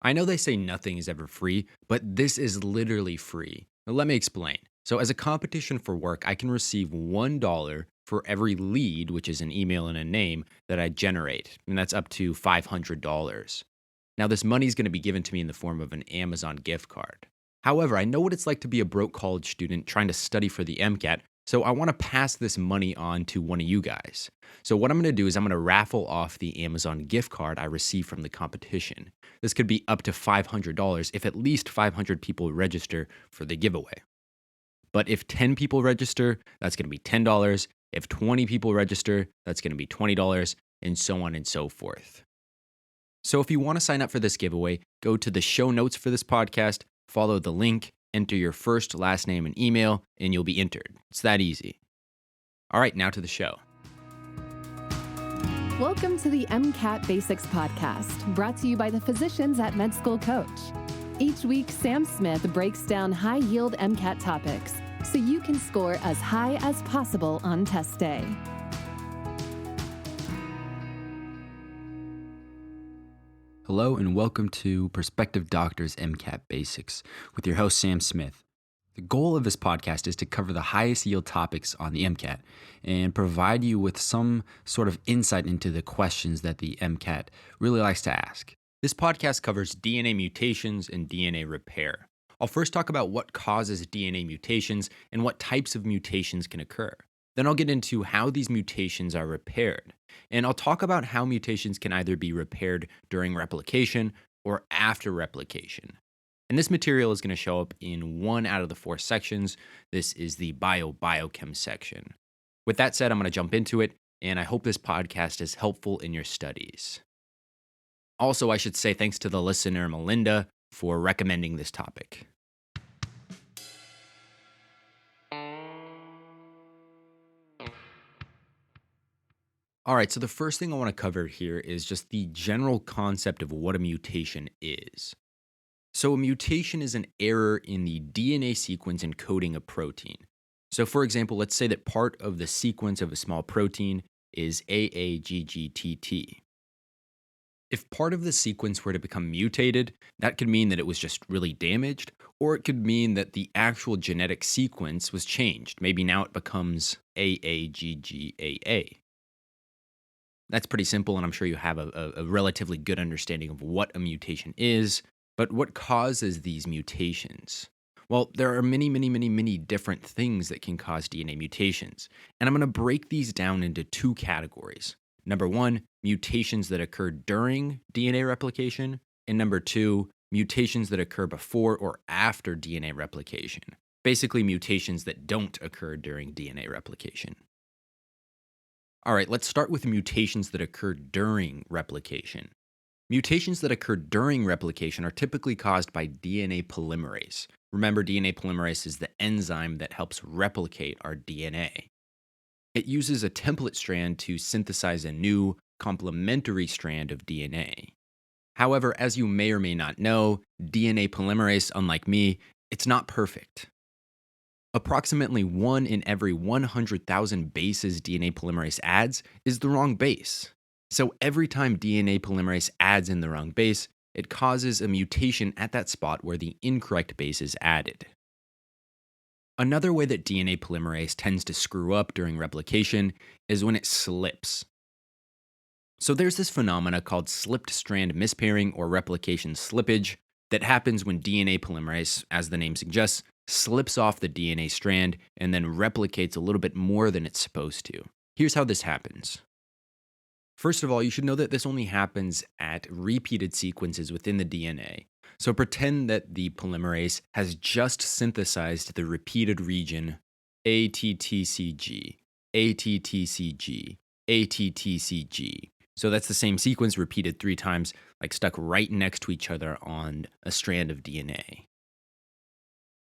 I know they say nothing is ever free, but this is literally free. Now, let me explain. So, as a competition for work, I can receive $1 for every lead, which is an email and a name, that I generate. And that's up to $500. Now, this money is going to be given to me in the form of an Amazon gift card. However, I know what it's like to be a broke college student trying to study for the MCAT, so I want to pass this money on to one of you guys. So, what I'm going to do is I'm going to raffle off the Amazon gift card I received from the competition. This could be up to $500 if at least 500 people register for the giveaway. But if 10 people register, that's going to be $10. If 20 people register, that's going to be $20, and so on and so forth. So if you want to sign up for this giveaway, go to the show notes for this podcast, follow the link, enter your first, last name, and email, and you'll be entered. It's that easy. All right, now to the show. Welcome to the MCAT Basics Podcast, brought to you by the physicians at Med School Coach. Each week, Sam Smith breaks down high-yield MCAT topics so you can score as high as possible on test day. Hello and welcome to Prospective Doctors MCAT Basics with your host, Sam Smith. The goal of this podcast is to cover the highest yield topics on the MCAT and provide you with some sort of insight into the questions that the MCAT really likes to ask. This podcast covers DNA mutations and DNA repair. I'll first talk about what causes DNA mutations and what types of mutations can occur. Then I'll get into how these mutations are repaired. And I'll talk about how mutations can either be repaired during replication or after replication. And this material is going to show up in 1 out of the 4 sections. This is the biochem section. With that said, I'm going to jump into it, and I hope this podcast is helpful in your studies. Also, I should say thanks to the listener, Melinda, for recommending this topic. All right, so the first thing I want to cover here is just the general concept of what a mutation is. So a mutation is an error in the DNA sequence encoding a protein. So for example, let's say that part of the sequence of a small protein is AAGGTT. If part of the sequence were to become mutated, that could mean that it was just really damaged, or it could mean that the actual genetic sequence was changed. Maybe now it becomes AAGGAA. That's pretty simple, and I'm sure you have a relatively good understanding of what a mutation is. But what causes these mutations? Well, there are many different things that can cause DNA mutations. And I'm going to break these down into 2 categories. Number 1, mutations that occur during DNA replication. And number 2, mutations that occur before or after DNA replication. Basically, mutations that don't occur during DNA replication. All right, let's start with mutations that occur during replication. Mutations that occur during replication are typically caused by DNA polymerase. Remember, DNA polymerase is the enzyme that helps replicate our DNA. It uses a template strand to synthesize a new complementary strand of DNA. However, as you may or may not know, DNA polymerase, unlike me, it's not perfect. Approximately 1 in every 100,000 bases DNA polymerase adds is the wrong base. So every time DNA polymerase adds in the wrong base, it causes a mutation at that spot where the incorrect base is added. Another way that DNA polymerase tends to screw up during replication is when it slips. So there's this phenomena called slipped strand mispairing or replication slippage that happens when DNA polymerase, as the name suggests, slips off the DNA strand and then replicates a little bit more than it's supposed to. Here's how this happens. First of all, you should know that this only happens at repeated sequences within the DNA. So pretend that the polymerase has just synthesized the repeated region ATTCG, ATTCG, ATTCG. So that's the same sequence repeated 3 times, like stuck right next to each other on a strand of DNA.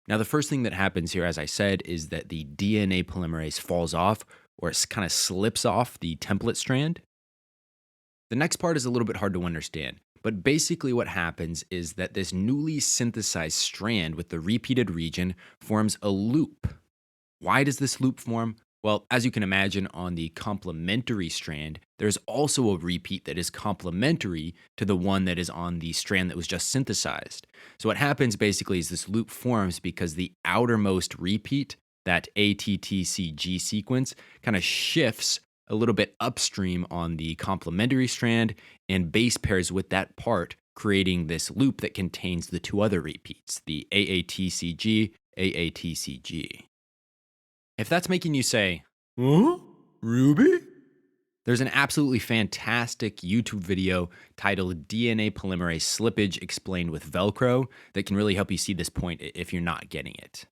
Now, the first thing that happens here, as I said, is that the DNA polymerase falls off, or it kind of slips off the template strand. The next part is a little bit hard to understand, but basically what happens is that this newly synthesized strand with the repeated region forms a loop. Why does this loop form? Well, as you can imagine, on the complementary strand, there's also a repeat that is complementary to the one that is on the strand that was just synthesized. So, what happens basically is this loop forms because the outermost repeat, that ATTCG sequence, kind of shifts a little bit upstream on the complementary strand and base pairs with that part, creating this loop that contains the two other repeats, the AATCG, AATCG. If that's making you say, huh? Ruby? There's an absolutely fantastic YouTube video titled DNA Polymerase Slippage Explained with Velcro that can really help you see this point if you're not getting it.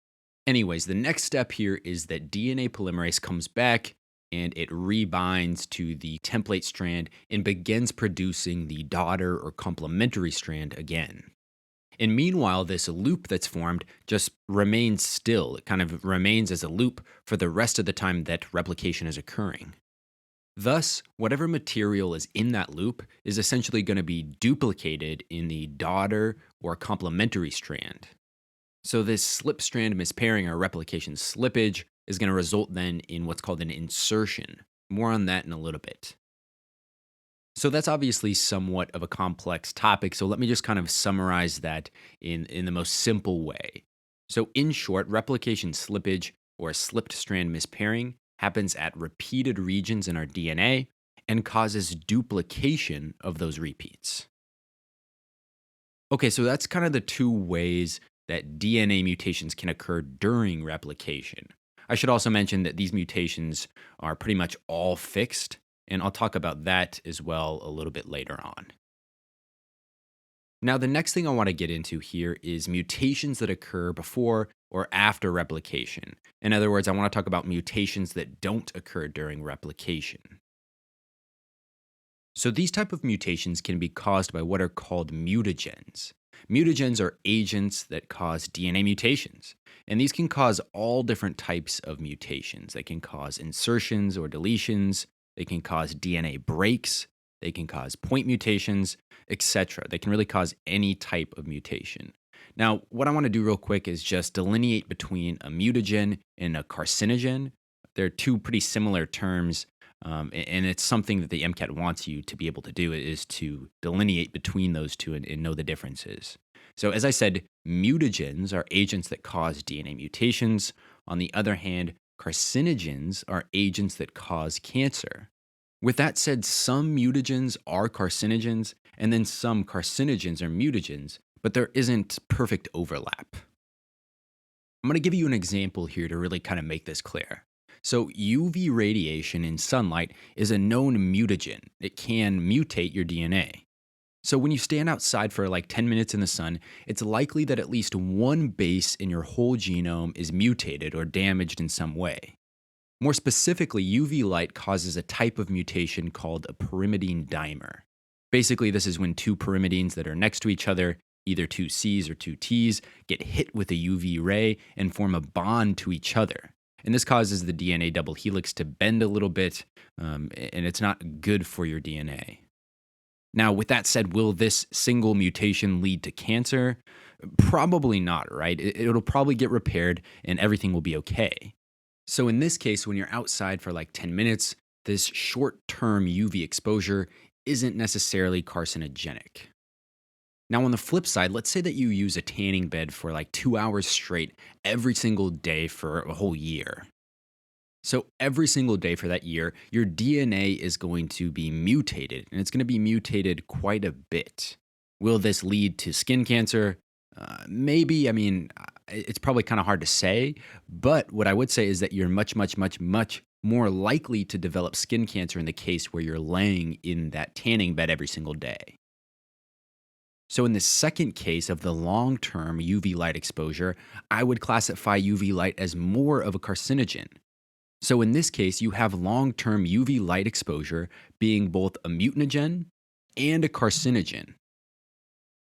Anyways, the next step here is that DNA polymerase comes back and it rebinds to the template strand and begins producing the daughter or complementary strand again. And meanwhile, this loop that's formed just remains still. It kind of remains as a loop for the rest of the time that replication is occurring. Thus, whatever material is in that loop is essentially going to be duplicated in the daughter or complementary strand. So, this slip strand mispairing or replication slippage is going to result then in what's called an insertion. More on that in a little bit. So that's obviously somewhat of a complex topic. So let me just kind of summarize that in the most simple way. So, in short, replication slippage or slipped strand mispairing happens at repeated regions in our DNA and causes duplication of those repeats. Okay, so that's kind of the two ways that DNA mutations can occur during replication. I should also mention that these mutations are pretty much all fixed, and I'll talk about that as well a little bit later on. Now, the next thing I want to get into here is mutations that occur before or after replication. In other words, I want to talk about mutations that don't occur during replication. So these type of mutations can be caused by what are called mutagens. Mutagens are agents that cause DNA mutations, and these can cause all different types of mutations. They can cause insertions or deletions, they can cause DNA breaks, they can cause point mutations, etc. They can really cause any type of mutation. Now, what I want to do real quick is just delineate between a mutagen and a carcinogen. They're two pretty similar terms, and it's something that the MCAT wants you to be able to do is to delineate between those two and know the differences. So as I said, mutagens are agents that cause DNA mutations. On the other hand, carcinogens are agents that cause cancer. With that said, some mutagens are carcinogens, and then some carcinogens are mutagens, but there isn't perfect overlap. I'm going to give you an example here to really kind of make this clear. So UV radiation in sunlight is a known mutagen. It can mutate your DNA. So when you stand outside for like 10 minutes in the sun, it's likely that at least one base in your whole genome is mutated or damaged in some way. More specifically, UV light causes a type of mutation called a pyrimidine dimer. Basically, this is when two pyrimidines that are next to each other, either two C's or two T's, get hit with a UV ray and form a bond to each other. And this causes the DNA double helix to bend a little bit, and it's not good for your DNA. Now, with that said, will this single mutation lead to cancer? Probably not, right? It'll probably get repaired and everything will be okay. So in this case, when you're outside for like 10 minutes, this short-term UV exposure isn't necessarily carcinogenic. Now, on the flip side, let's say that you use a tanning bed for like 2 hours straight every single day for a whole year. So every single day for that year, your DNA is going to be mutated, and it's going to be mutated quite a bit. Will this lead to skin cancer? Maybe. I mean, it's probably kind of hard to say, but what I would say is that you're much more likely to develop skin cancer in the case where you're laying in that tanning bed every single day. So in the second case of the long-term UV light exposure, I would classify UV light as more of a carcinogen. So in this case, you have long-term UV light exposure being both a mutagen and a carcinogen.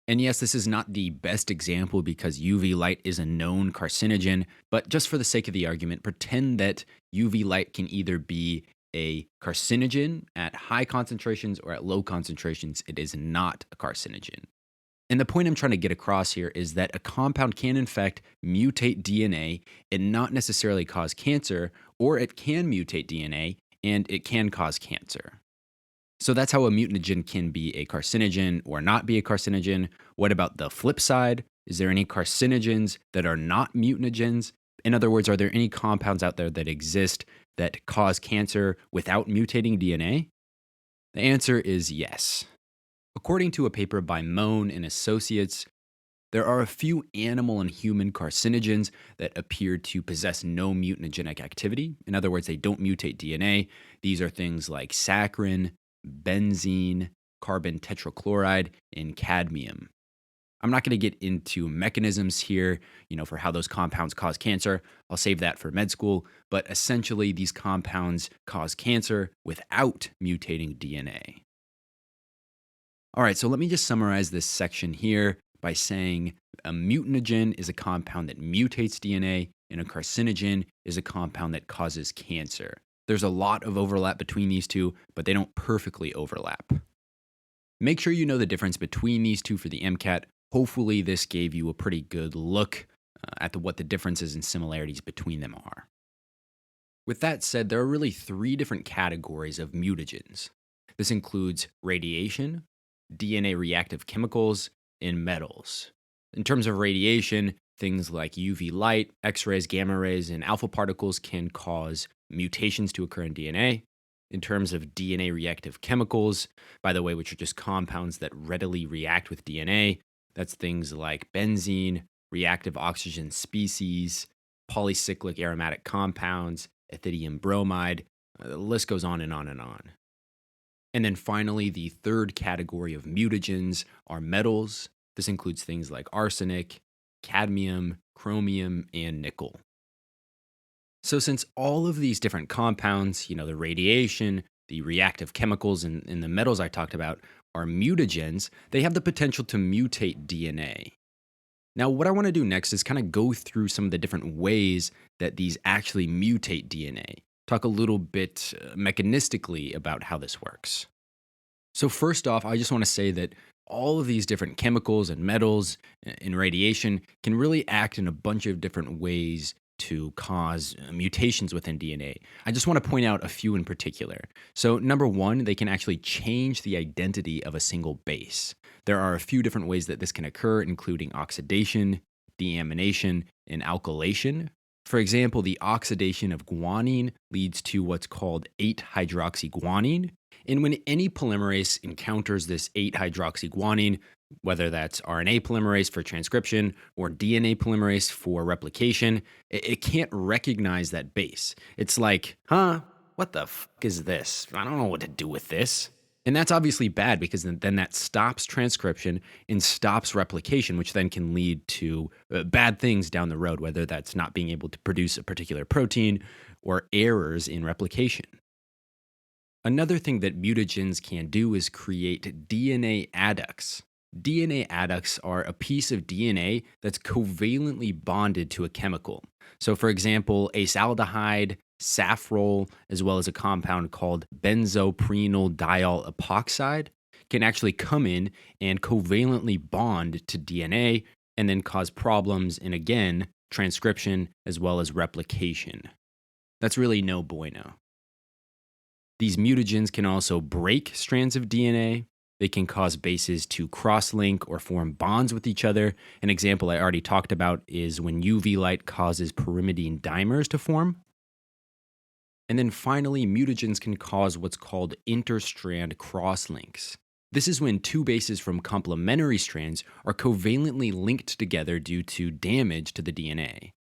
And yes, this is not the best example because UV light is a known carcinogen, but just for the sake of the argument, pretend that UV light can either be a carcinogen at high concentrations or at low concentrations. It is not a carcinogen. And the point I'm trying to get across here is that a compound can in fact mutate DNA and not necessarily cause cancer or it can mutate DNA, and it can cause cancer. So that's how a mutagen can be a carcinogen or not be a carcinogen. What about the flip side? Is there any carcinogens that are not mutagens? In other words, are there any compounds out there that exist that cause cancer without mutating DNA? The answer is yes. According to a paper by Mohn and Associates, there are a few animal and human carcinogens that appear to possess no mutagenic activity. In other words, they don't mutate DNA. These are things like saccharin, benzene, carbon tetrachloride, and cadmium. I'm not going to get into mechanisms here, for how those compounds cause cancer. I'll save that for med school. But essentially, these compounds cause cancer without mutating DNA. All right, so let me just summarize this section here by saying a mutagen is a compound that mutates DNA, and a carcinogen is a compound that causes cancer. There's a lot of overlap between these two, but they don't perfectly overlap. Make sure you know the difference between these two for the MCAT. Hopefully, this gave you a pretty good look at what the differences and similarities between them are. With that said, there are really three different categories of mutagens. This includes radiation, DNA reactive chemicals, and metals. In terms of radiation, things like UV light, X-rays, gamma rays, and alpha particles can cause mutations to occur in DNA. In terms of DNA reactive chemicals, by the way, which are just compounds that readily react with DNA, that's things like benzene, reactive oxygen species, polycyclic aromatic compounds, ethidium bromide. The list goes on and on and on. And then finally, the third category of mutagens are metals. This includes things like arsenic, cadmium, chromium, and nickel. So since all of these different compounds, the radiation, the reactive chemicals, and the metals I talked about are mutagens, they have the potential to mutate DNA. Now, what I want to do next is kind of go through some of the different ways that these actually mutate DNA. Talk a little bit mechanistically about how this works. So first off, I just want to say that all of these different chemicals and metals and radiation can really act in a bunch of different ways to cause mutations within DNA. I just want to point out a few in particular. So number one, they can actually change the identity of a single base. There are a few different ways that this can occur, including oxidation, deamination, and alkylation. For example, the oxidation of guanine leads to what's called 8-hydroxyguanine. And when any polymerase encounters this 8-hydroxyguanine, whether that's RNA polymerase for transcription or DNA polymerase for replication, it can't recognize that base. It's like, what the fuck is this? I don't know what to do with this. And that's obviously bad because then that stops transcription and stops replication, which then can lead to bad things down the road, whether that's not being able to produce a particular protein or errors in replication. Another thing that mutagens can do is create DNA adducts. DNA adducts are a piece of DNA that's covalently bonded to a chemical. So, for example, acetaldehyde, safrole, as well as a compound called benzoprenyl diol epoxide can actually come in and covalently bond to DNA and then cause problems in, again, transcription as well as replication. That's really no bueno. These mutagens can also break strands of DNA. They can cause bases to cross-link or form bonds with each other. An example I already talked about is when UV light causes pyrimidine dimers to form. And then finally, mutagens can cause what's called interstrand crosslinks. This is when two bases from complementary strands are covalently linked together due to damage to the DNA.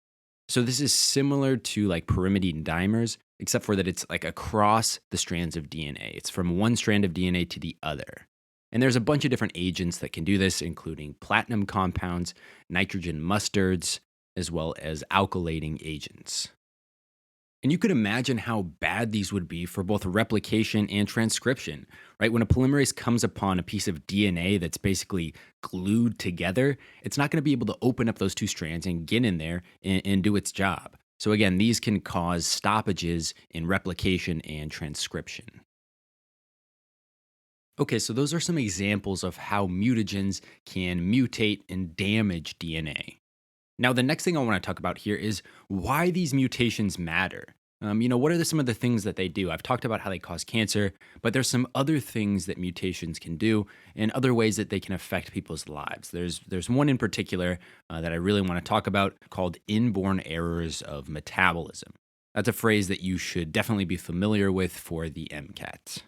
So this is similar to like pyrimidine dimers, except for that it's like across the strands of DNA. It's from one strand of DNA to the other. And there's a bunch of different agents that can do this, including platinum compounds, nitrogen mustards, as well as alkylating agents. And you could imagine how bad these would be for both replication and transcription, right? When a polymerase comes upon a piece of DNA that's basically glued together, it's not going to be able to open up those two strands and get in there and do its job. So again, these can cause stoppages in replication and transcription. Okay, so those are some examples of how mutagens can mutate and damage DNA. Now, the next thing I want to talk about here is why these mutations matter. What are some of the things that they do? I've talked about how they cause cancer, but there's some other things that mutations can do and other ways that they can affect people's lives. There's one in particular that I really want to talk about called inborn errors of metabolism. That's a phrase that you should definitely be familiar with for the MCAT.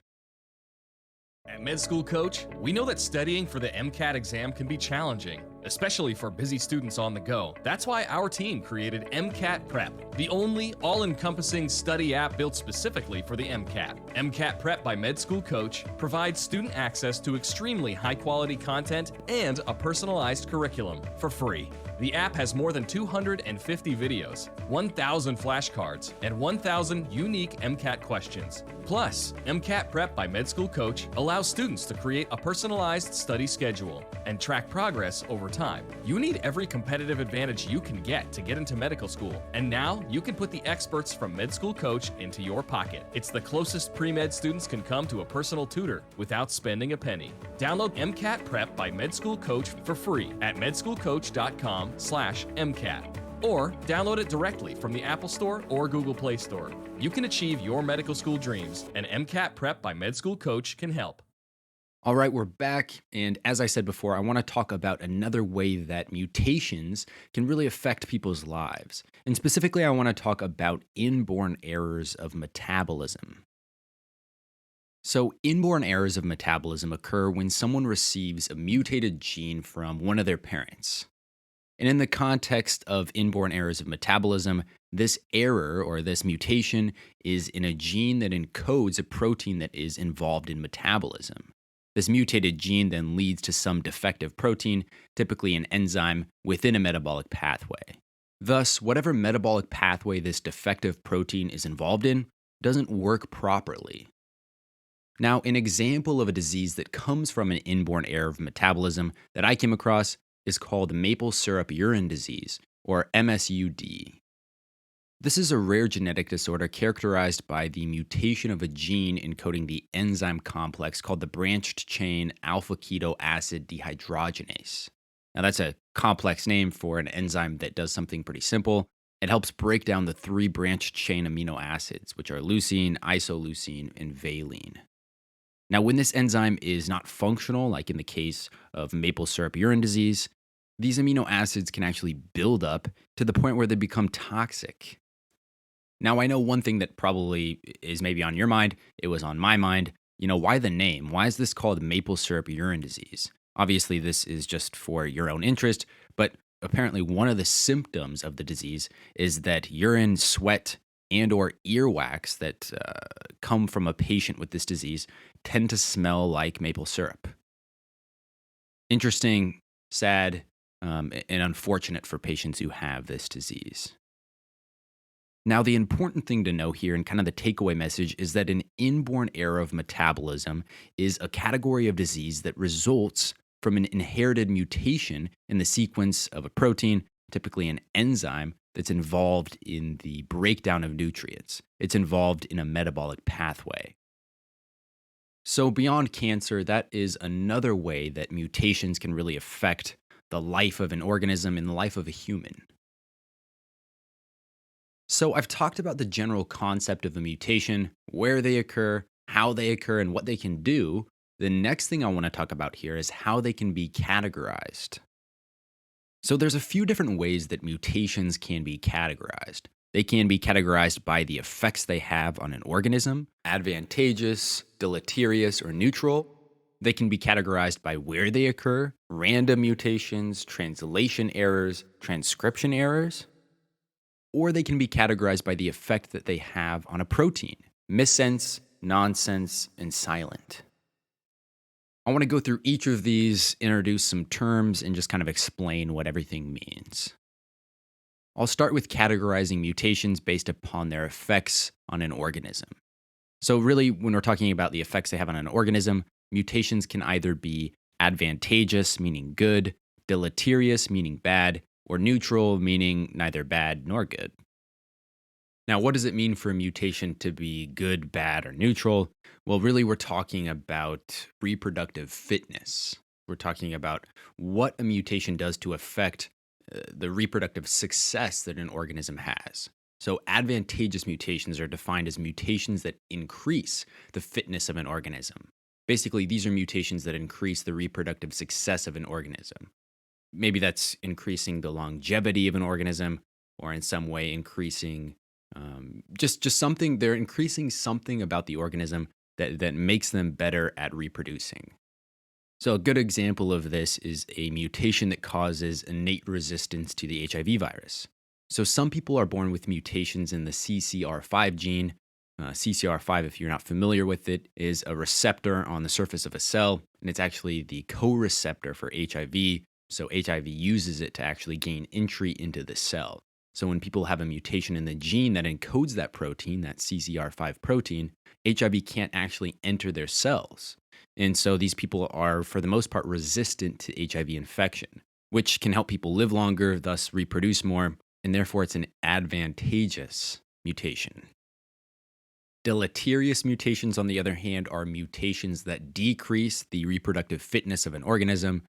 At Med School Coach, we know that studying for the MCAT exam can be challenging, especially for busy students on the go. That's why our team created MCAT Prep, the only all-encompassing study app built specifically for the MCAT. MCAT Prep by Med School Coach provides student access to extremely high-quality content and a personalized curriculum for free. The app has more than 250 videos, 1,000 flashcards, and 1,000 unique MCAT questions. Plus, MCAT Prep by Med School Coach allows students to create a personalized study schedule and track progress over time. You need every competitive advantage you can get to get into medical school, and now you can put the experts from Med School Coach into your pocket. It's the closest pre-med students can come to a personal tutor without spending a penny. Download MCAT Prep by Med School Coach for free at medschoolcoach.com/MCAT. Or download it directly from the Apple Store or Google Play Store. You can achieve your medical school dreams, and MCAT Prep by Med School Coach can help. All right, we're back. And as I said before, I want to talk about another way that mutations can really affect people's lives. And specifically, I want to talk about inborn errors of metabolism. So, inborn errors of metabolism occur when someone receives a mutated gene from one of their parents. And in the context of inborn errors of metabolism, this error or this mutation is in a gene that encodes a protein that is involved in metabolism. This mutated gene then leads to some defective protein, typically an enzyme, within a metabolic pathway. Thus, whatever metabolic pathway this defective protein is involved in doesn't work properly. Now, an example of a disease that comes from an inborn error of metabolism that I came across is called maple syrup urine disease, or MSUD. This is a rare genetic disorder characterized by the mutation of a gene encoding the enzyme complex called the branched chain alpha keto acid dehydrogenase. Now, that's a complex name for an enzyme that does something pretty simple. It helps break down the 3 branched chain amino acids, which are leucine, isoleucine, and valine. Now, when this enzyme is not functional, like in the case of maple syrup urine disease, these amino acids can actually build up to the point where they become toxic. Now, I know one thing that probably is maybe on your mind, it was on my mind. Why the name? Why is this called maple syrup urine disease? Obviously, this is just for your own interest, but apparently one of the symptoms of the disease is that urine, sweat, and or earwax that come from a patient with this disease tend to smell like maple syrup. Interesting, sad, and unfortunate for patients who have this disease. Now, the important thing to know here and kind of the takeaway message is that an inborn error of metabolism is a category of disease that results from an inherited mutation in the sequence of a protein, typically an enzyme, that's involved in the breakdown of nutrients. It's involved in a metabolic pathway. So beyond cancer, that is another way that mutations can really affect the life of an organism and the life of a human. So I've talked about the general concept of a mutation, where they occur, how they occur, and what they can do. The next thing I want to talk about here is how they can be categorized. So there's a few different ways that mutations can be categorized. They can be categorized by the effects they have on an organism, advantageous, deleterious, or neutral. They can be categorized by where they occur, random mutations, translation errors, transcription errors. Or they can be categorized by the effect that they have on a protein, missense, nonsense, and silent. I want to go through each of these, introduce some terms, and just kind of explain what everything means. I'll start with categorizing mutations based upon their effects on an organism. So really, when we're talking about the effects they have on an organism, mutations can either be advantageous, meaning good, deleterious, meaning bad, or neutral, meaning neither bad nor good. Now, what does it mean for a mutation to be good, bad, or neutral? Well, really, we're talking about reproductive fitness. We're talking about what a mutation does to affect the reproductive success that an organism has. So, advantageous mutations are defined as mutations that increase the fitness of an organism. Basically, these are mutations that increase the reproductive success of an organism. Maybe that's increasing the longevity of an organism, or in some way increasing just something. They're increasing something about the organism that makes them better at reproducing. So, a good example of this is a mutation that causes innate resistance to the HIV virus. So, some people are born with mutations in the CCR5 gene. CCR5, if you're not familiar with it, is a receptor on the surface of a cell, and it's actually the co receptor for HIV. So, HIV uses it to actually gain entry into the cell. So, when people have a mutation in the gene that encodes that protein, that CCR5 protein, HIV can't actually enter their cells. And so these people are, for the most part, resistant to HIV infection, which can help people live longer, thus reproduce more, and therefore it's an advantageous mutation. Deleterious mutations, on the other hand, are mutations that decrease the reproductive fitness of an organism.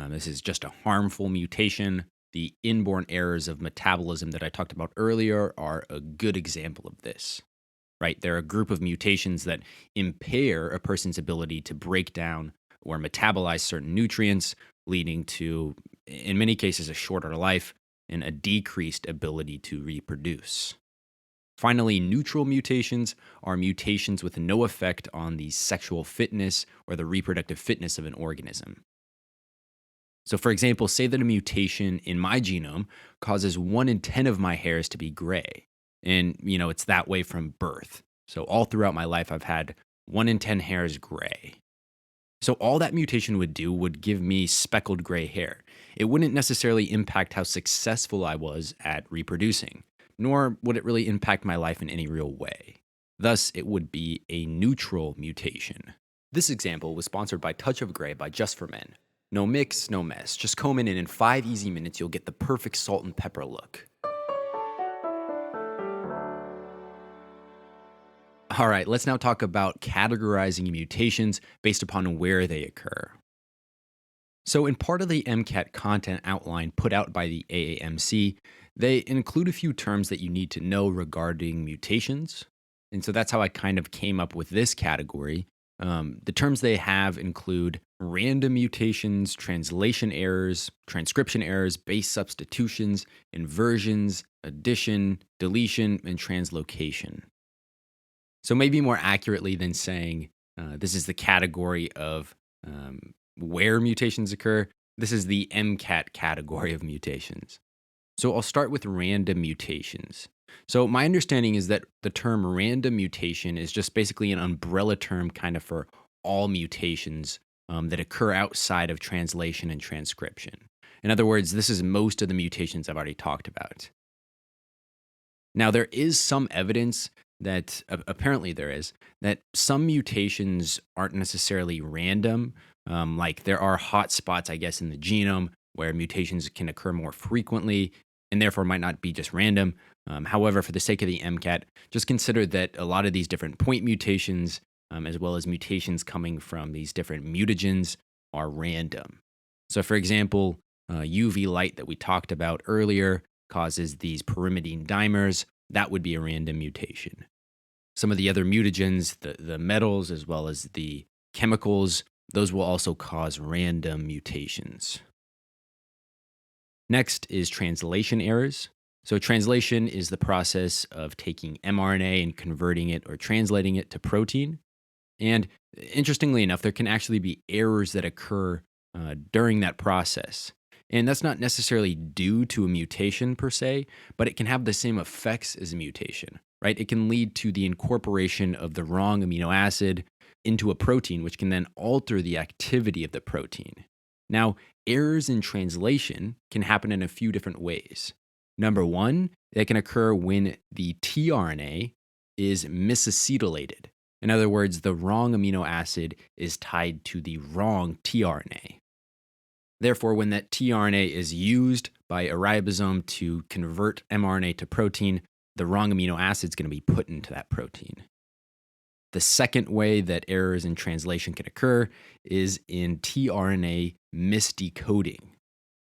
This is just a harmful mutation. The inborn errors of metabolism that I talked about earlier are a good example of this. Right? They're a group of mutations that impair a person's ability to break down or metabolize certain nutrients, leading to, in many cases, a shorter life and a decreased ability to reproduce. Finally, neutral mutations are mutations with no effect on the sexual fitness or the reproductive fitness of an organism. So, for example, say that a mutation in my genome causes 1 in 10 of my hairs to be gray. And, it's that way from birth. So, all throughout my life, I've had 1 in 10 hairs gray. So, all that mutation would do would give me speckled gray hair. It wouldn't necessarily impact how successful I was at reproducing, nor would it really impact my life in any real way. Thus, it would be a neutral mutation. This example was sponsored by Touch of Gray by Just for Men. No mix, no mess. Just comb in, and in 5 easy minutes, you'll get the perfect salt and pepper look. All right, let's now talk about categorizing mutations based upon where they occur. So, in part of the MCAT content outline put out by the AAMC, they include a few terms that you need to know regarding mutations. And so that's how I kind of came up with this category. The terms they have include random mutations, translation errors, transcription errors, base substitutions, inversions, addition, deletion, and translocation. So maybe more accurately than saying this is the category of where mutations occur, this is the MCAT category of mutations. So I'll start with random mutations. So my understanding is that the term random mutation is just basically an umbrella term kind of for all mutations that occur outside of translation and transcription. In other words, this is most of the mutations I've already talked about. Now, there is some evidence that apparently there is that some mutations aren't necessarily random. Like there are hot spots, I guess, in the genome where mutations can occur more frequently and therefore might not be just random. However, for the sake of the MCAT, just consider that a lot of these different point mutations, as well as mutations coming from these different mutagens, are random. So, for example, UV light that we talked about earlier causes these pyrimidine dimers. That would be a random mutation. Some of the other mutagens, the metals as well as the chemicals, those will also cause random mutations. Next is translation errors. So translation is the process of taking mRNA and converting it or translating it to protein. And interestingly enough, there can actually be errors that occur during that process. And that's not necessarily due to a mutation per se, but it can have the same effects as a mutation, right? It can lead to the incorporation of the wrong amino acid into a protein, which can then alter the activity of the protein. Now, errors in translation can happen in a few different ways. Number one, they can occur when the tRNA is misacetylated. In other words, the wrong amino acid is tied to the wrong tRNA. Therefore, when that tRNA is used by a ribosome to convert mRNA to protein, the wrong amino acid is going to be put into that protein. The second way that errors in translation can occur is in tRNA misdecoding.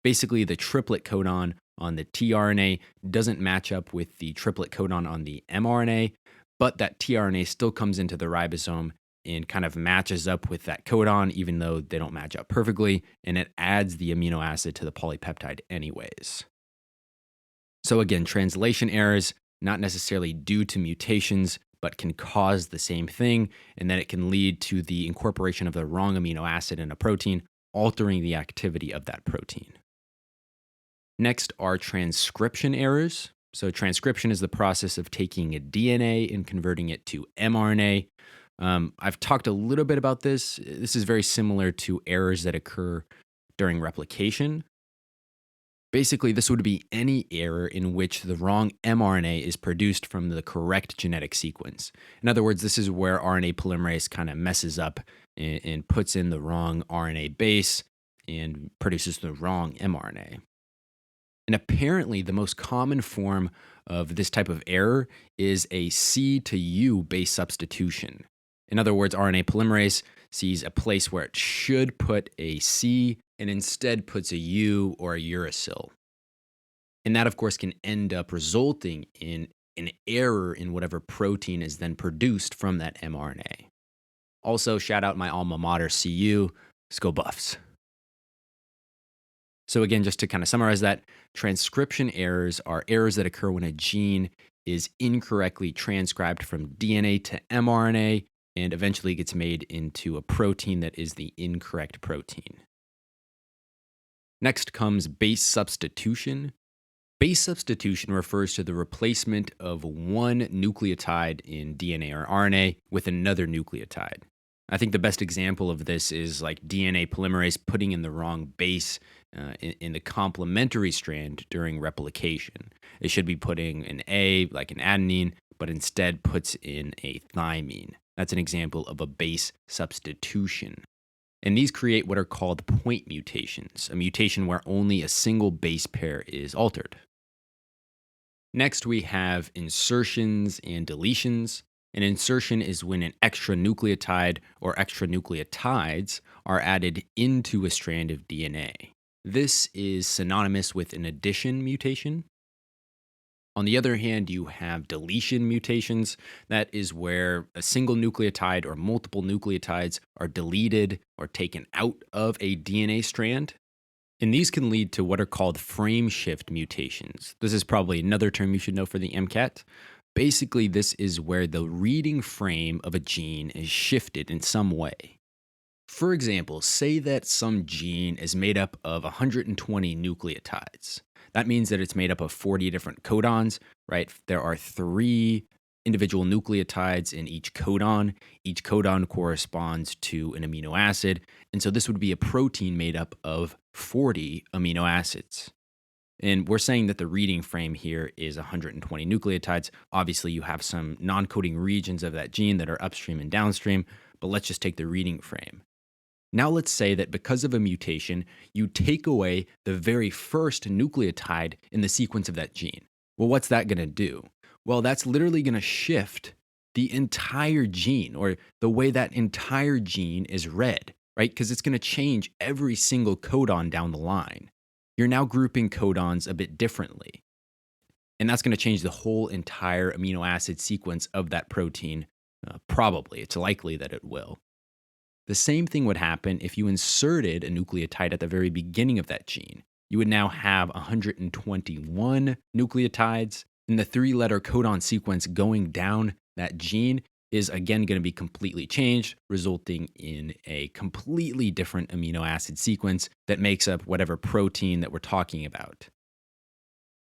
Basically, the triplet codon on the tRNA doesn't match up with the triplet codon on the mRNA, but that tRNA still comes into the ribosome and kind of matches up with that codon, even though they don't match up perfectly, and it adds the amino acid to the polypeptide anyways. So again, translation errors, not necessarily due to mutations, but can cause the same thing, and then it can lead to the incorporation of the wrong amino acid in a protein, altering the activity of that protein. Next are transcription errors. So transcription is the process of taking a DNA and converting it to mRNA. I've talked a little bit about this. This is very similar to errors that occur during replication. Basically, this would be any error in which the wrong mRNA is produced from the correct genetic sequence. In other words, this is where RNA polymerase kind of messes up and puts in the wrong RNA base and produces the wrong mRNA. And apparently, the most common form of this type of error is a C to U base substitution. In other words, RNA polymerase sees a place where it should put a C and instead puts a U or a uracil. And that, of course, can end up resulting in an error in whatever protein is then produced from that mRNA. Also, shout out my alma mater, CU, let's go Buffs. So again, just to kind of summarize that, transcription errors are errors that occur when a gene is incorrectly transcribed from DNA to mRNA and eventually gets made into a protein that is the incorrect protein. Next comes base substitution. Base substitution refers to the replacement of one nucleotide in DNA or RNA with another nucleotide. I think the best example of this is like DNA polymerase putting in the wrong base in the complementary strand during replication. It should be putting an A, like an adenine, but instead puts in a thymine. That's an example of a base substitution. And these create what are called point mutations, a mutation where only a single base pair is altered. Next, we have insertions and deletions. An insertion is when an extra nucleotide or extra nucleotides are added into a strand of DNA. This is synonymous with an addition mutation. On the other hand, you have deletion mutations. That is where a single nucleotide or multiple nucleotides are deleted or taken out of a DNA strand. And these can lead to what are called frame shift mutations. This is probably another term you should know for the MCAT. Basically, this is where the reading frame of a gene is shifted in some way. For example, say that some gene is made up of 120 nucleotides. That means that it's made up of 40 different codons, right? There are 3 individual nucleotides in each codon. Each codon corresponds to an amino acid. And so this would be a protein made up of 40 amino acids. And we're saying that the reading frame here is 120 nucleotides. Obviously, you have some non-coding regions of that gene that are upstream and downstream, but let's just take the reading frame. Now let's say that because of a mutation, you take away the very first nucleotide in the sequence of that gene. Well, what's that going to do? Well, that's literally going to shift the entire gene or the way that entire gene is read, right? Because it's going to change every single codon down the line. You're now grouping codons a bit differently. And that's going to change the whole entire amino acid sequence of that protein. Probably. It's likely that it will. The same thing would happen if you inserted a nucleotide at the very beginning of that gene. You would now have 121 nucleotides, and the 3-letter codon sequence going down that gene is again going to be completely changed, resulting in a completely different amino acid sequence that makes up whatever protein that we're talking about.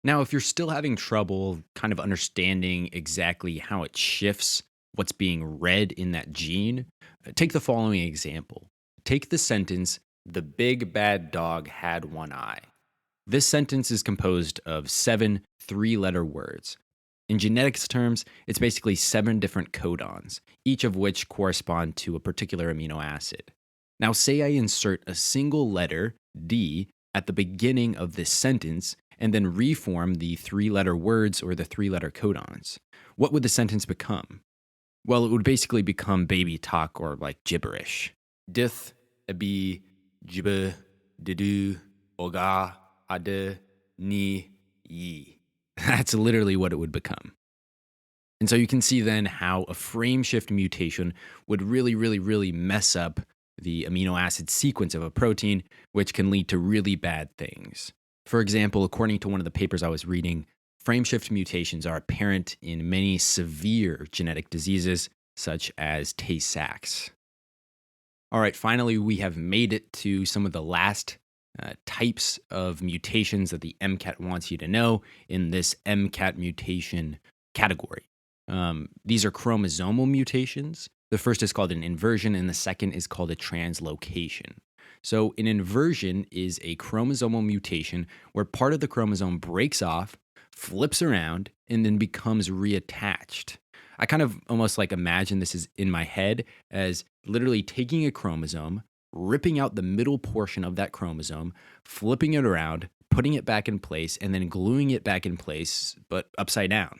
Now, if you're still having trouble kind of understanding exactly how it shifts what's being read in that gene, take the following example. Take the sentence, "The big bad dog had one eye." This sentence is composed of 7 3-letter words. In genetics terms, it's basically 7 different codons, each of which correspond to a particular amino acid. Now, say I insert a single letter, D, at the beginning of this sentence, and then reform the 3-letter words or the 3-letter codons. What would the sentence become? Well, it would basically become baby talk or like gibberish. Dith, abi, jibbe, didu, oga, ade, ni, Yee. That's literally what it would become. And so you can see then how a frame shift mutation would really mess up the amino acid sequence of a protein, which can lead to really bad things. For example, according to one of the papers I was reading, frame shift mutations are apparent in many severe genetic diseases, such as Tay Sachs. All right, finally, we have made it to some of the last types of mutations that the MCAT wants you to know in this MCAT mutation category. These are chromosomal mutations. The first is called an inversion, and the second is called a translocation. So, an inversion is a chromosomal mutation where part of the chromosome breaks off, flips around, and then becomes reattached. I kind of almost like imagine this is in my head as literally taking a chromosome, ripping out the middle portion of that chromosome, flipping it around, putting it back in place, and then gluing it back in place, but upside down.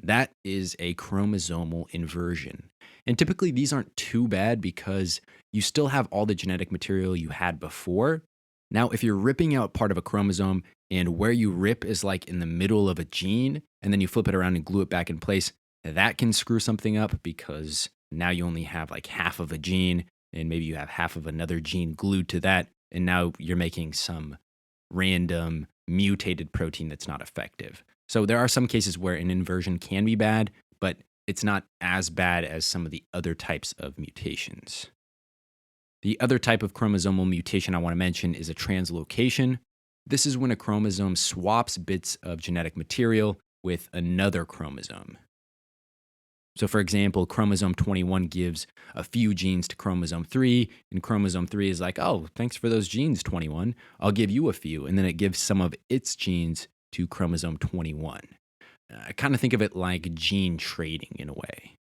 That is a chromosomal inversion. And typically these aren't too bad because you still have all the genetic material you had before. Now, if you're ripping out part of a chromosome and where you rip is like in the middle of a gene, and then you flip it around and glue it back in place, that can screw something up because now you only have like half of a gene and maybe you have half of another gene glued to that. And now you're making some random mutated protein that's not effective. So there are some cases where an inversion can be bad, but it's not as bad as some of the other types of mutations. The other type of chromosomal mutation I want to mention is a translocation. This is when a chromosome swaps bits of genetic material with another chromosome. So, for example, chromosome 21 gives a few genes to chromosome 3, and chromosome 3 is like, oh, thanks for those genes, 21. I'll give you a few. And then it gives some of its genes to chromosome 21. I kind of think of it like gene trading in a way.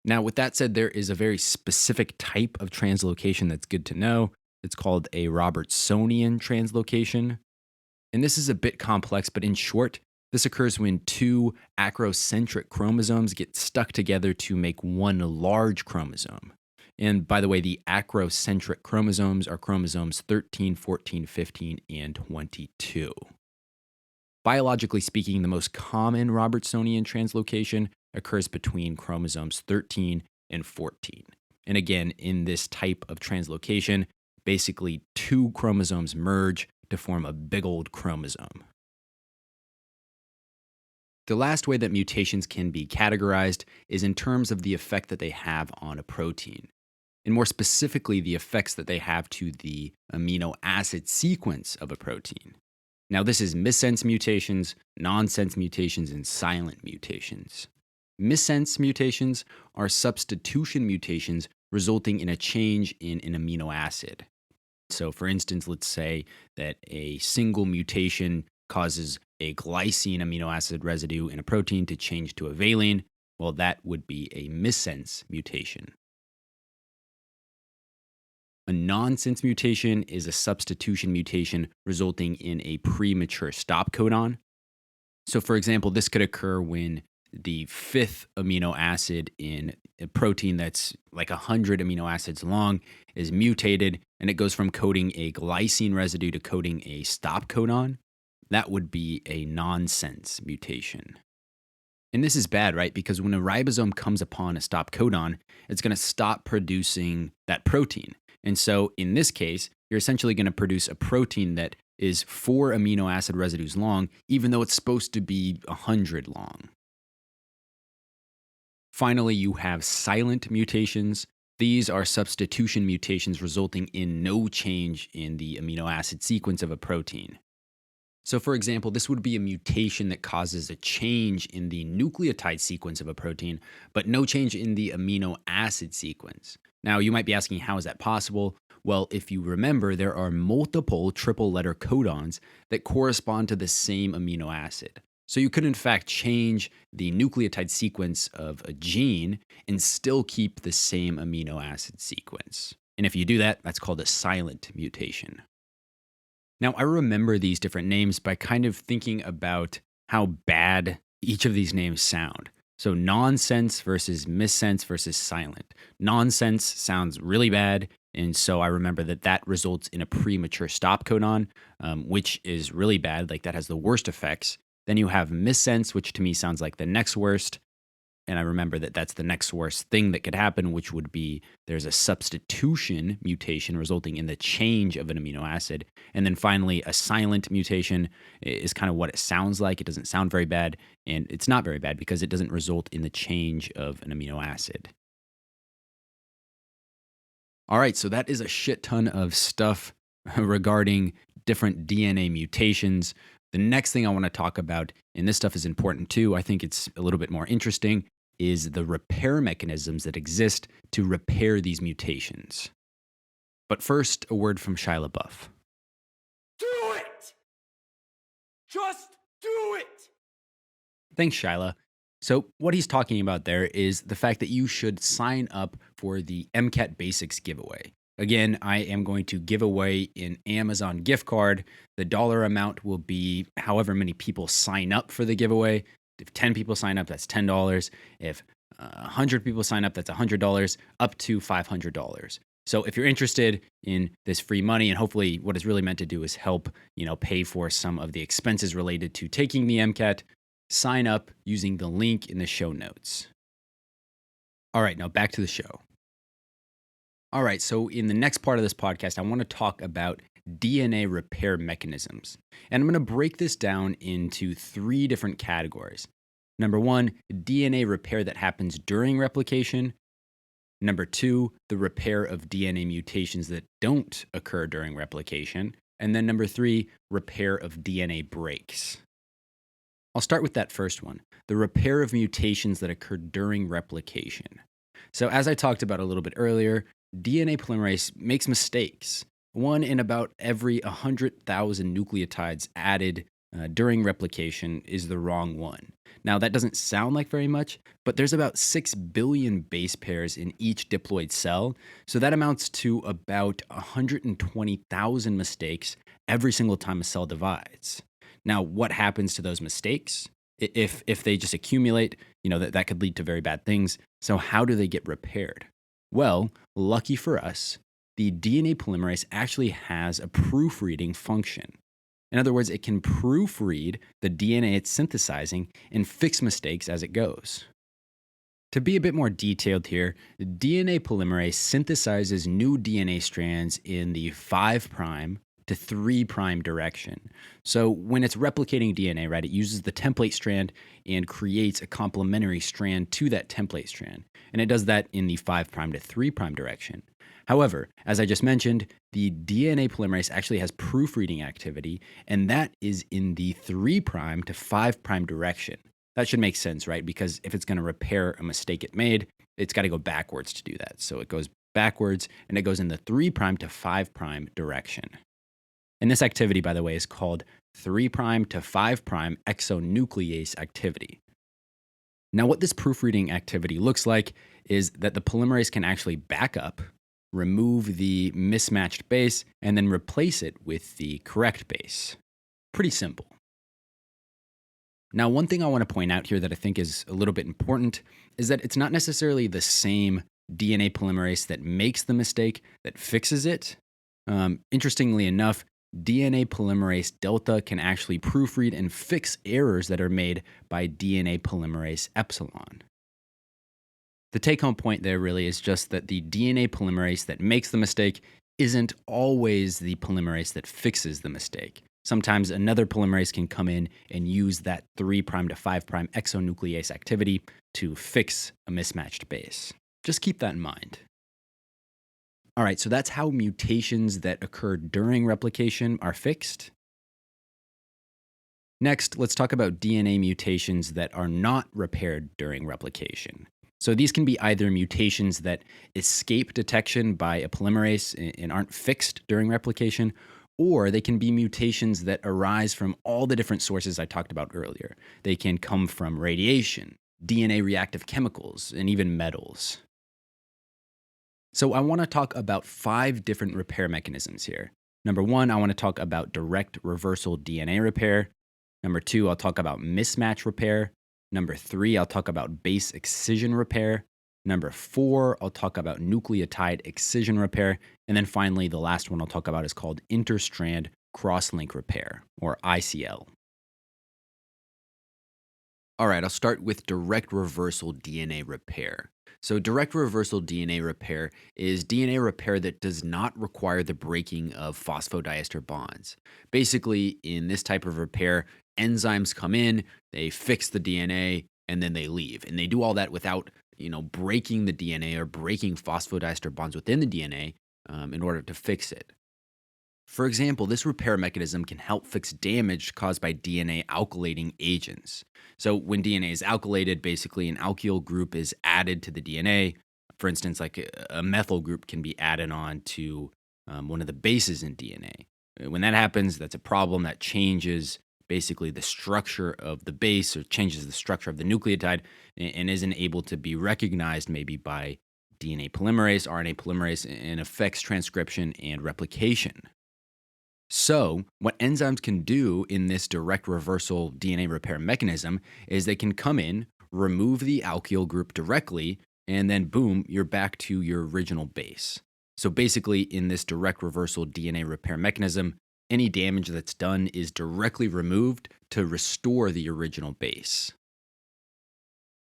Now, with that said, there is a very specific type of translocation that's good to know. It's called a Robertsonian translocation. And this is a bit complex, but in short, this occurs when two acrocentric chromosomes get stuck together to make one large chromosome. And by the way, the acrocentric chromosomes are chromosomes 13, 14, 15, and 22. Biologically speaking, the most common Robertsonian translocation occurs between chromosomes 13 and 14. And again, in this type of translocation, basically two chromosomes merge to form a big old chromosome. The last way that mutations can be categorized is in terms of the effect that they have on a protein, and more specifically, the effects that they have to the amino acid sequence of a protein. Now, this is missense mutations, nonsense mutations, and silent mutations. Missense mutations are substitution mutations resulting in a change in an amino acid. So, for instance, let's say that a single mutation causes a glycine amino acid residue in a protein to change to a valine. Well, that would be a missense mutation. A nonsense mutation is a substitution mutation resulting in a premature stop codon. So, for example, this could occur when the fifth amino acid in a protein that's like 100 amino acids long is mutated and it goes from coding a glycine residue to coding a stop codon. That would be a nonsense mutation. And this is bad, right? Because when a ribosome comes upon a stop codon, it's going to stop producing that protein. And so in this case, you're essentially going to produce a protein that is 4 amino acid residues long, even though it's supposed to be 100 long. Finally, you have silent mutations. These are substitution mutations resulting in no change in the amino acid sequence of a protein. So, for example, this would be a mutation that causes a change in the nucleotide sequence of a protein, but no change in the amino acid sequence. Now, you might be asking, how is that possible? Well, if you remember, there are multiple triple letter codons that correspond to the same amino acid. So you could, in fact, change the nucleotide sequence of a gene and still keep the same amino acid sequence. And if you do that, that's called a silent mutation. Now, I remember these different names by kind of thinking about how bad each of these names sound. So nonsense versus missense versus silent. Nonsense sounds really bad, And so I remember that results in a premature stop codon, which is really bad. Like that has the worst effects. Then you have missense, which to me sounds like the next worst. And I remember that that's the next worst thing that could happen, which would be there's a substitution mutation resulting in the change of an amino acid. And then finally, a silent mutation is kind of what it sounds like. It doesn't sound very bad, and it's not very bad because it doesn't result in the change of an amino acid. All right, so that is a shit ton of stuff regarding different DNA mutations. The next thing I want to talk about, and this stuff is important too, I think it's a little bit more interesting, is the repair mechanisms that exist to repair these mutations. But first, a word from Shia LaBeouf. Do it! Just do it! Thanks, Shyla. So, what he's talking about there is the fact that you should sign up for the MCAT Basics giveaway. Again, I am going to give away an Amazon gift card. The dollar amount will be however many people sign up for the giveaway. If 10 people sign up, that's $10. If 100 people sign up, that's $100, up to $500. So if you're interested in this free money, and hopefully what it's really meant to do is help, pay for some of the expenses related to taking the MCAT, sign up using the link in the show notes. All right, now back to the show. All right, so in the next part of this podcast, I want to talk about DNA repair mechanisms. And I'm going to break this down into 3 different categories. Number 1, DNA repair that happens during replication. Number 2, the repair of DNA mutations that don't occur during replication. And then number 3, repair of DNA breaks. I'll start with that first one, the repair of mutations that occur during replication. So as I talked about a little bit earlier, DNA polymerase makes mistakes. One in about every 100,000 nucleotides added during replication is the wrong one. Now, that doesn't sound like very much, but there's about 6 billion base pairs in each diploid cell. So that amounts to about 120,000 mistakes every single time a cell divides. Now, what happens to those mistakes? If they just accumulate, that could lead to very bad things. So how do they get repaired? Well, lucky for us, the DNA polymerase actually has a proofreading function. In other words, it can proofread the DNA it's synthesizing and fix mistakes as it goes. To be a bit more detailed here, the DNA polymerase synthesizes new DNA strands in the 5' to 3' direction. So when it's replicating DNA, right, it uses the template strand and creates a complementary strand to that template strand. And it does that in the 5' to 3' direction. However, as I just mentioned, the DNA polymerase actually has proofreading activity, and that is in the 3' to 5' direction. That should make sense, right? Because if it's going to repair a mistake it made, it's got to go backwards to do that. So it goes backwards, and it goes in the 3' to 5' direction. And this activity, by the way, is called 3' to 5' exonuclease activity. Now, what this proofreading activity looks like is that the polymerase can actually back up, remove the mismatched base, and then replace it with the correct base. Pretty simple. Now, one thing I want to point out here that I think is a little bit important is that it's not necessarily the same DNA polymerase that makes the mistake that fixes it. Interestingly enough, DNA polymerase delta can actually proofread and fix errors that are made by DNA polymerase epsilon. The take-home point there really is just that the DNA polymerase that makes the mistake isn't always the polymerase that fixes the mistake. Sometimes another polymerase can come in and use that 3' to 5' exonuclease activity to fix a mismatched base. Just keep that in mind. All right, so that's how mutations that occur during replication are fixed. Next, let's talk about DNA mutations that are not repaired during replication. So these can be either mutations that escape detection by a polymerase and aren't fixed during replication, or they can be mutations that arise from all the different sources I talked about earlier. They can come from radiation, DNA reactive chemicals, and even metals. So I want to talk about 5 different repair mechanisms here. Number 1, I want to talk about direct reversal DNA repair. Number 2, I'll talk about mismatch repair. Number 3, I'll talk about base excision repair. Number 4, I'll talk about nucleotide excision repair. And then finally, the last one I'll talk about is called interstrand cross-link repair, or ICL. All right, I'll start with direct reversal DNA repair. So, direct reversal DNA repair is DNA repair that does not require the breaking of phosphodiester bonds. Basically, in this type of repair, enzymes come in, they fix the DNA, and then they leave. And they do all that without, breaking the DNA or breaking phosphodiester bonds within the DNA in order to fix it. For example, this repair mechanism can help fix damage caused by DNA alkylating agents. So, when DNA is alkylated, basically an alkyl group is added to the DNA. For instance, like a methyl group can be added on to one of the bases in DNA. When that happens, that's a problem that changes basically the structure of the base or changes the structure of the nucleotide and isn't able to be recognized maybe by DNA polymerase, RNA polymerase, and affects transcription and replication. So, what enzymes can do in this direct reversal DNA repair mechanism is they can come in, remove the alkyl group directly, and then boom, you're back to your original base. So, basically, in this direct reversal DNA repair mechanism, any damage that's done is directly removed to restore the original base.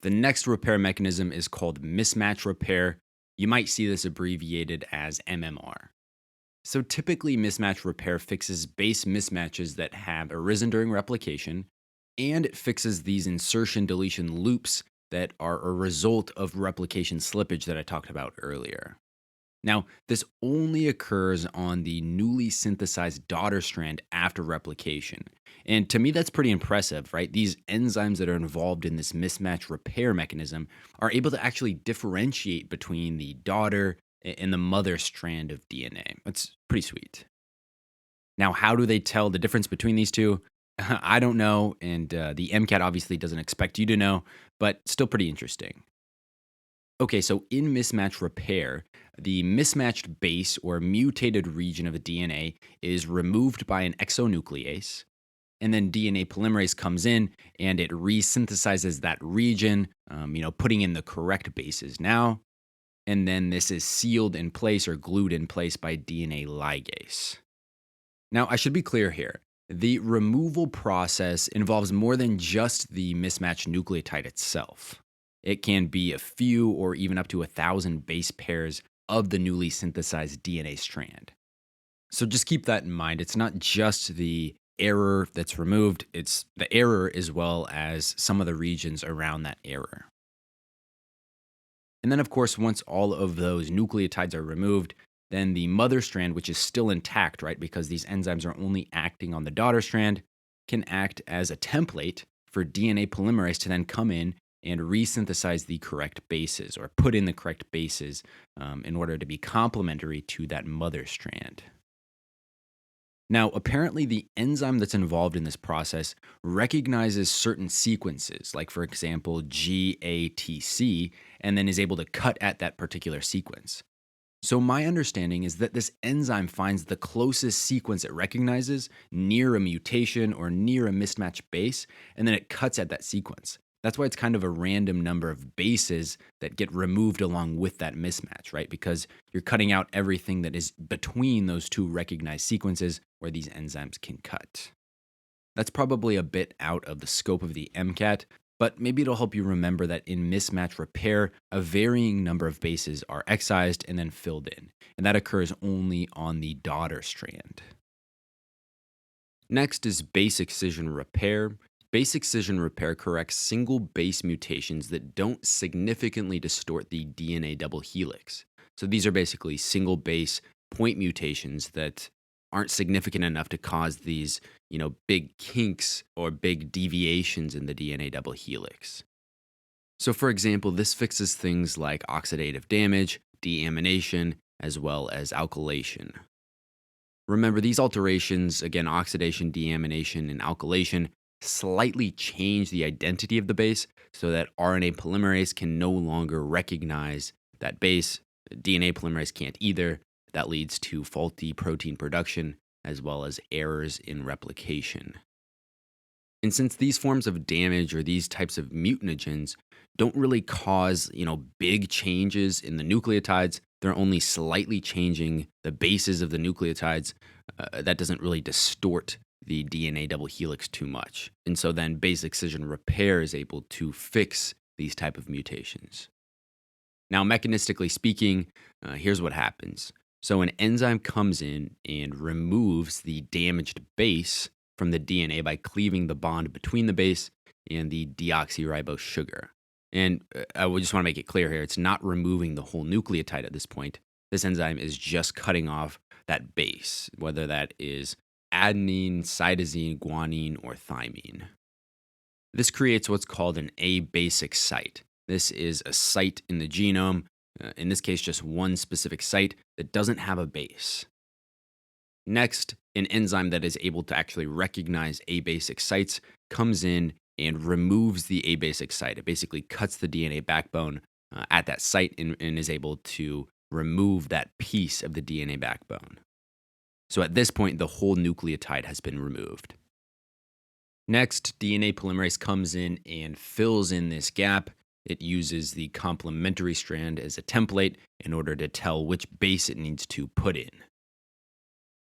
The next repair mechanism is called mismatch repair. You might see this abbreviated as MMR. So typically, mismatch repair fixes base mismatches that have arisen during replication, and it fixes these insertion deletion loops that are a result of replication slippage that I talked about earlier. Now, this only occurs on the newly synthesized daughter strand after replication. And to me, that's pretty impressive, right? These enzymes that are involved in this mismatch repair mechanism are able to actually differentiate between the daughter and the mother strand of DNA. That's pretty sweet. Now, how do they tell the difference between these two? I don't know, and the MCAT obviously doesn't expect you to know, but still pretty interesting. Okay, so in mismatch repair, the mismatched base or mutated region of the DNA is removed by an exonuclease, and then DNA polymerase comes in and it resynthesizes that region, putting in the correct bases now. And then this is sealed in place or glued in place by DNA ligase. Now, I should be clear here. The removal process involves more than just the mismatched nucleotide itself. It can be a few or even up to 1,000 base pairs of the newly synthesized DNA strand. So just keep that in mind. It's not just the error that's removed, it's the error as well as some of the regions around that error. And then, of course, once all of those nucleotides are removed, then the mother strand, which is still intact, right, because these enzymes are only acting on the daughter strand, can act as a template for DNA polymerase to then come in and resynthesize the correct bases or put in the correct bases in order to be complementary to that mother strand. Now, apparently, the enzyme that's involved in this process recognizes certain sequences, like, for example, GATC, and then is able to cut at that particular sequence. So, my understanding is that this enzyme finds the closest sequence it recognizes near a mutation or near a mismatched base, and then it cuts at that sequence. That's why it's kind of a random number of bases that get removed along with that mismatch, right? Because you're cutting out everything that is between those two recognized sequences where these enzymes can cut. That's probably a bit out of the scope of the MCAT, but maybe it'll help you remember that in mismatch repair, a varying number of bases are excised and then filled in, and that occurs only on the daughter strand. Next is base excision repair. Base excision repair corrects single base mutations that don't significantly distort the DNA double helix. So these are basically single base point mutations that aren't significant enough to cause these, big kinks or big deviations in the DNA double helix. So for example, this fixes things like oxidative damage, deamination, as well as alkylation. Remember, these alterations, again, oxidation, deamination, and alkylation, slightly change the identity of the base so that RNA polymerase can no longer recognize that base. DNA polymerase can't either. That leads to faulty protein production as well as errors in replication. And since these forms of damage or these types of mutagens don't really cause, big changes in the nucleotides, they're only slightly changing the bases of the nucleotides. That doesn't really distort the DNA double helix too much. And so then base excision repair is able to fix these type of mutations. Now, mechanistically speaking, here's what happens. So an enzyme comes in and removes the damaged base from the DNA by cleaving the bond between the base and the deoxyribose sugar. And I would just want to make it clear here, it's not removing the whole nucleotide at this point. This enzyme is just cutting off that base, whether that is adenine, cytosine, guanine, or thymine. This creates what's called an abasic site. This is a site in the genome, in this case, just one specific site that doesn't have a base. Next, an enzyme that is able to actually recognize abasic sites comes in and removes the abasic site. It basically cuts the DNA backbone at that site and is able to remove that piece of the DNA backbone. So at this point, the whole nucleotide has been removed. Next, DNA polymerase comes in and fills in this gap. It uses the complementary strand as a template in order to tell which base it needs to put in.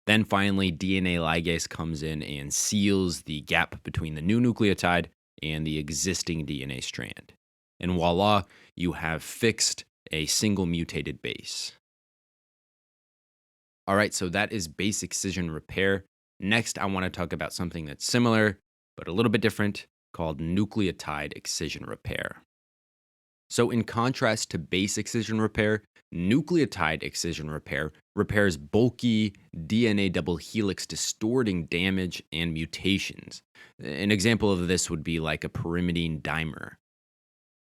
Then finally, DNA ligase comes in and seals the gap between the new nucleotide and the existing DNA strand. And voila, you have fixed a single mutated base. All right, so that is base excision repair. Next, I want to talk about something that's similar, but a little bit different, called nucleotide excision repair. So in contrast to base excision repair, nucleotide excision repair repairs bulky DNA double helix distorting damage and mutations. An example of this would be like a pyrimidine dimer.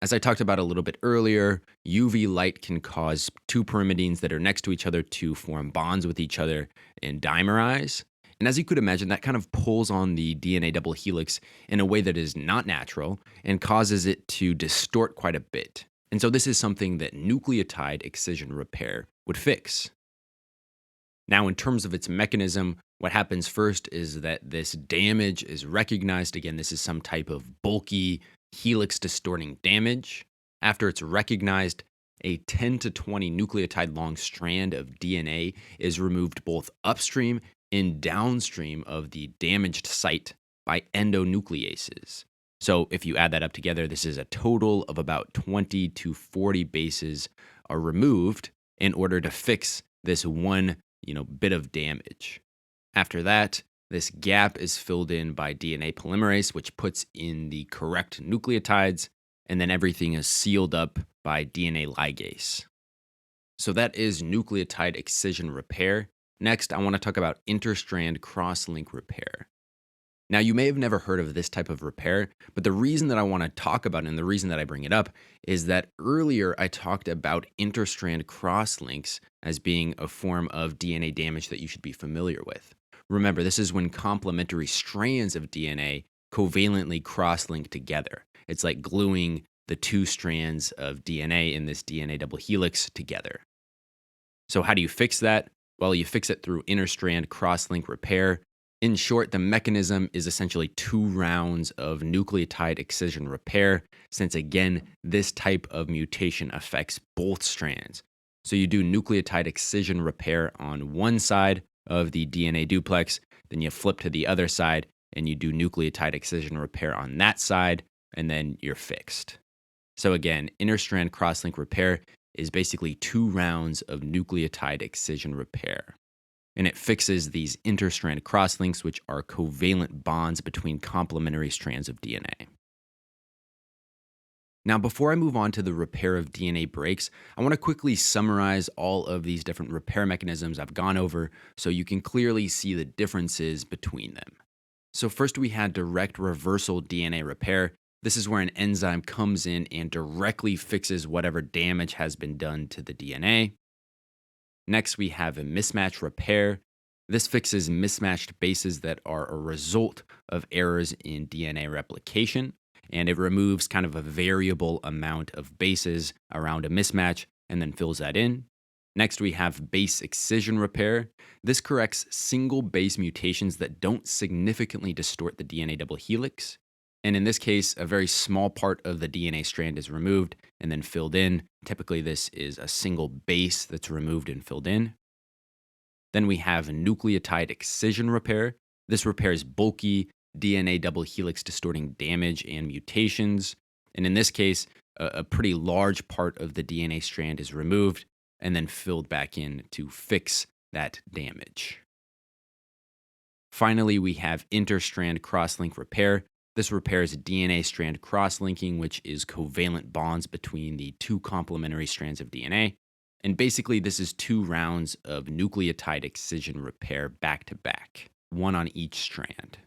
As I talked about a little bit earlier, UV light can cause two pyrimidines that are next to each other to form bonds with each other and dimerize. And as you could imagine, that kind of pulls on the DNA double helix in a way that is not natural and causes it to distort quite a bit. And so this is something that nucleotide excision repair would fix. Now, in terms of its mechanism, what happens first is that this damage is recognized. Again, this is some type of bulky helix distorting damage. After it's recognized, a 10 to 20 nucleotide long strand of DNA is removed both upstream and downstream of the damaged site by endonucleases. So if you add that up together, this is a total of about 20 to 40 bases are removed in order to fix this one, bit of damage. After that, this gap is filled in by DNA polymerase, which puts in the correct nucleotides, and then everything is sealed up by DNA ligase. So that is nucleotide excision repair. Next, I want to talk about interstrand cross-link repair. Now, you may have never heard of this type of repair, but the reason that I want to talk about it and the reason that I bring it up is that earlier I talked about interstrand cross-links as being a form of DNA damage that you should be familiar with. Remember, this is when complementary strands of DNA covalently cross-link together. It's like gluing the two strands of DNA in this DNA double helix together. So how do you fix that? Well, you fix it through interstrand cross-link repair. In short, the mechanism is essentially 2 rounds of nucleotide excision repair, since again, this type of mutation affects both strands. So you do nucleotide excision repair on one side of the DNA duplex, then you flip to the other side and you do nucleotide excision repair on that side, and then you're fixed. So again, interstrand cross-link repair is basically 2 rounds of nucleotide excision repair. And it fixes these interstrand crosslinks, which are covalent bonds between complementary strands of DNA. Now, before I move on to the repair of DNA breaks, I want to quickly summarize all of these different repair mechanisms I've gone over so you can clearly see the differences between them. So first we had direct reversal DNA repair. This is where an enzyme comes in and directly fixes whatever damage has been done to the DNA. Next, we have a mismatch repair. This fixes mismatched bases that are a result of errors in DNA replication, and it removes kind of a variable amount of bases around a mismatch and then fills that in. Next, we have base excision repair. This corrects single base mutations that don't significantly distort the DNA double helix. And in this case, a very small part of the DNA strand is removed and then filled in. Typically, this is a single base that's removed and filled in. Then we have nucleotide excision repair. This repairs bulky DNA double helix distorting damage and mutations. And in this case, a pretty large part of the DNA strand is removed and then filled back in to fix that damage. Finally, we have interstrand cross-link repair. This repairs DNA strand cross-linking, which is covalent bonds between the two complementary strands of DNA. And basically, this is 2 rounds of nucleotide excision repair back to back, one on each strand.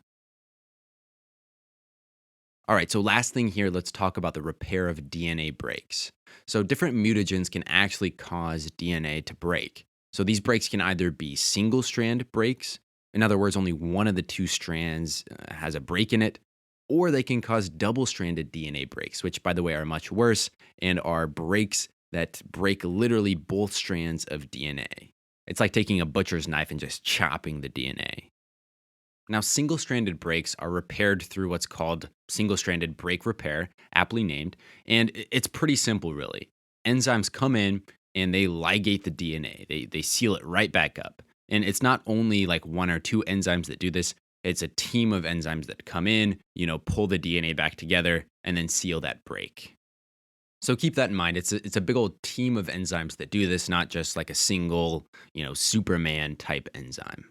All right, so last thing here, let's talk about the repair of DNA breaks. So different mutagens can actually cause DNA to break. So these breaks can either be single strand breaks, in other words, only one of the 2 strands has a break in it, or they can cause double-stranded DNA breaks, which, by the way, are much worse and are breaks that break literally both strands of DNA. It's like taking a butcher's knife and just chopping the DNA. Now, single-stranded breaks are repaired through what's called single-stranded break repair, aptly named, and it's pretty simple, really. Enzymes come in and they ligate the DNA. They seal it right back up. And it's not only like 1 or 2 enzymes that do this, it's a team of enzymes that come in, pull the DNA back together, and then seal that break. So keep that in mind. It's a big old team of enzymes that do this, not just like a single, Superman type enzyme.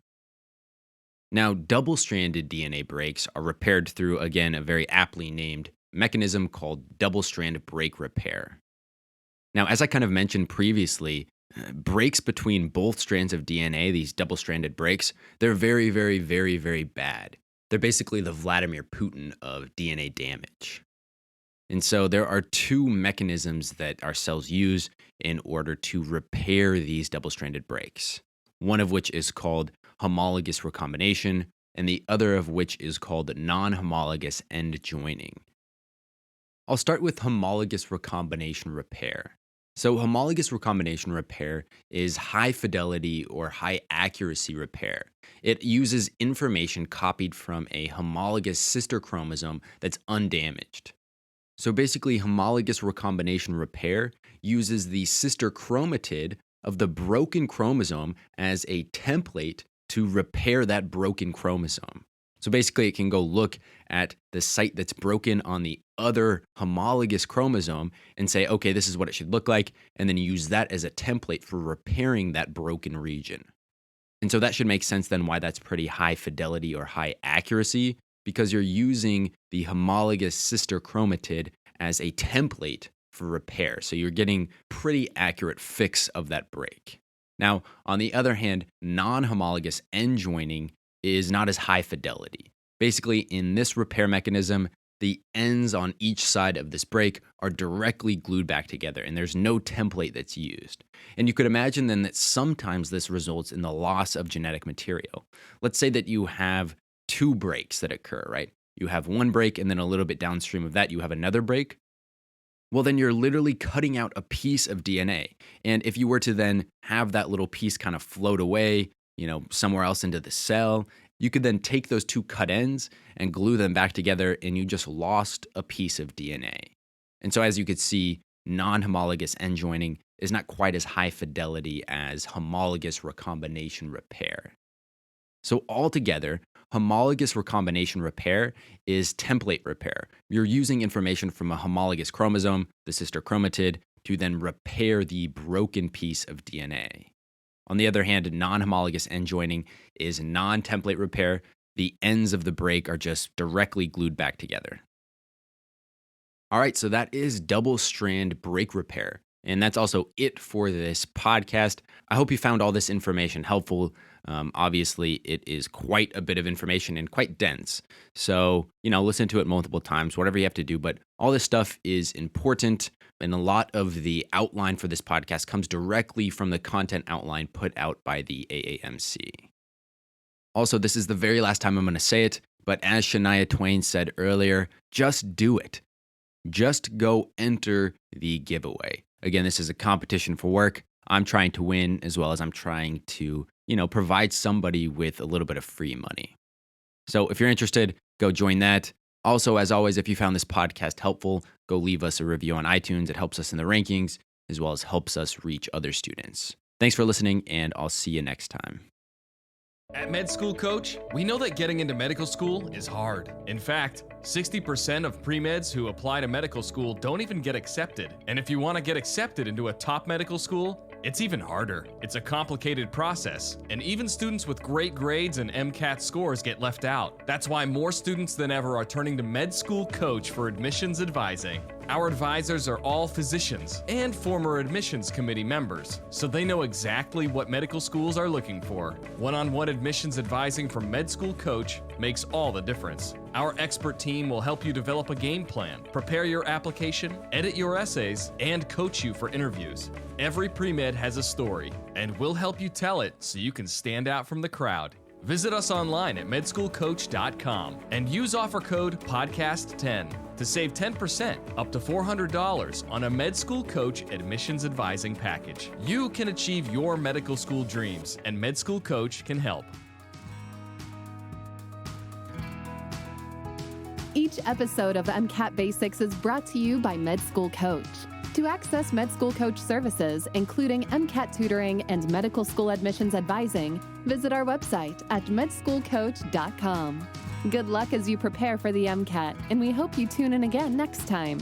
Now, double-stranded DNA breaks are repaired through, again, a very aptly named mechanism called double-strand break repair. Now, as I kind of mentioned previously, breaks between both strands of DNA, these double-stranded breaks, they're very, very, very, very bad. They're basically the Vladimir Putin of DNA damage. And so there are 2 mechanisms that our cells use in order to repair these double-stranded breaks. One of which is called homologous recombination, and the other of which is called non-homologous end joining. I'll start with homologous recombination repair. So homologous recombination repair is high fidelity or high accuracy repair. It uses information copied from a homologous sister chromosome that's undamaged. So basically, homologous recombination repair uses the sister chromatid of the broken chromosome as a template to repair that broken chromosome. So basically, it can go look at the site that's broken on the other homologous chromosome and say, okay, this is what it should look like, and then use that as a template for repairing that broken region. And so that should make sense then why that's pretty high fidelity or high accuracy, because you're using the homologous sister chromatid as a template for repair. So you're getting pretty accurate fix of that break. Now, on the other hand, non-homologous end joining is not as high fidelity. Basically, in this repair mechanism, the ends on each side of this break are directly glued back together, and there's no template that's used. And you could imagine then that sometimes this results in the loss of genetic material. Let's say that you have 2 breaks that occur, right? You have one break, and then a little bit downstream of that, you have another break. Well, then you're literally cutting out a piece of DNA. And if you were to then have that little piece kind of float away, somewhere else into the cell, you could then take those 2 cut ends and glue them back together, and you just lost a piece of DNA. And so as you could see, non-homologous end joining is not quite as high fidelity as homologous recombination repair. So altogether, homologous recombination repair is template repair. You're using information from a homologous chromosome, the sister chromatid, to then repair the broken piece of DNA. On the other hand, non-homologous end joining is non-template repair. The ends of the break are just directly glued back together. All right, so that is double-strand break repair. And that's also it for this podcast. I hope you found all this information helpful. Obviously, it is quite a bit of information and quite dense. So, listen to it multiple times, whatever you have to do. But all this stuff is important. And a lot of the outline for this podcast comes directly from the content outline put out by the AAMC. Also, this is the very last time I'm going to say it. But as Shania Twain said earlier, just do it. Just go enter the giveaway. Again, this is a competition for work. I'm trying to win as well as I'm trying to, provide somebody with a little bit of free money. So if you're interested, go join that. Also, as always, if you found this podcast helpful, go leave us a review on iTunes. It helps us in the rankings as well as helps us reach other students. Thanks for listening, and I'll see you next time. At Med School Coach, we know that getting into medical school is hard. In fact, 60% of pre-meds who apply to medical school don't even get accepted. And if you want to get accepted into a top medical school, it's even harder. It's a complicated process, and even students with great grades and MCAT scores get left out. That's why more students than ever are turning to Med School Coach for admissions advising. Our advisors are all physicians and former admissions committee members, so they know exactly what medical schools are looking for. One-on-one admissions advising from Med School Coach makes all the difference. Our expert team will help you develop a game plan, prepare your application, edit your essays, and coach you for interviews. Every pre-med has a story, and we'll help you tell it so you can stand out from the crowd. Visit us online at medschoolcoach.com and use offer code PODCAST10 to save 10% up to $400 on a Med School Coach admissions advising package. You can achieve your medical school dreams, and Med School Coach can help. Each episode of MCAT Basics is brought to you by Med School Coach. To access Med School Coach services, including MCAT tutoring and medical school admissions advising, visit our website at medschoolcoach.com. Good luck as you prepare for the MCAT, and we hope you tune in again next time.